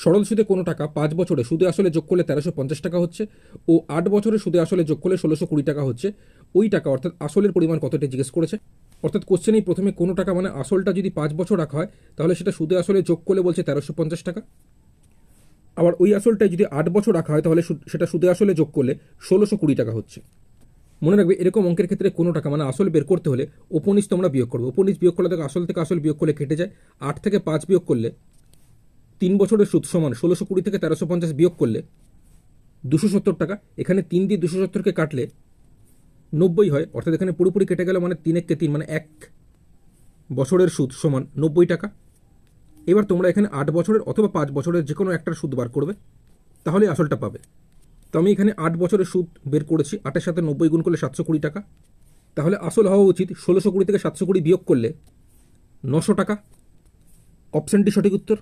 সরল সুদে কোনো টাকা 5 বছরে সুদে আসলে যোগ করলে 1350 টাকা হচ্ছে ও 8 বছরে সুদে আসলে যোগ করলে 1620 টাকা হচ্ছে। ওই টাকা অর্থাৎ আসলের পরিমাণ কত এটা জিজ্ঞেস করেছে। অর্থাৎ কোশ্চেনেই প্রথমে কোনো টাকা মানে আসলটা যদি 5 বছর রাখা হয় তাহলে সেটা সুদে আসলে যোগ করলে বলছে 1350 টাকা। আবার ওই আসলটাই যদি 8 বছর রাখা হয় তাহলে সেটা সুদে আসলে যোগ করলে 1620 টাকা হচ্ছে। মনে রাখবে এরকম অঙ্কের ক্ষেত্রে কোনো টাকা মানে আসল বের করতে হলে উপনিচ তোমরা বিয়োগ করবে। উপনিচ বিয়োগ করলে দেখো আসল থেকে আসল বিয়োগ করলে কেটে যায়। 8 থেকে 5 বিয়োগ করলে 3 বছরের সুদ সমান 1620 থেকে 1350 বিয়োগ করলে 270 টাকা। এখানে 3 দিয়ে 270কে কাটলে 90 হয়, অর্থাৎ এখানে পুরোপুরি কেটে গেল মানে 3 × 3 মানে 1 বছরের সুদ সমান 90 টাকা। এবার তোমরা এখানে 8 বছরের অথবা 5 বছরের যে কোনো একটার সুদ বার করবে, তাহলে আসলটা পাবে। তো আমি এখানে 8 বছরের সুদ বের করেছি, 8-এর সাথে 90 গুণ করলে 720 টাকা। তাহলে আসল হওয়া উচিত 1620 থেকে 720 বিয়োগ করলে 900 টাকা। অপশানটি সঠিক উত্তর।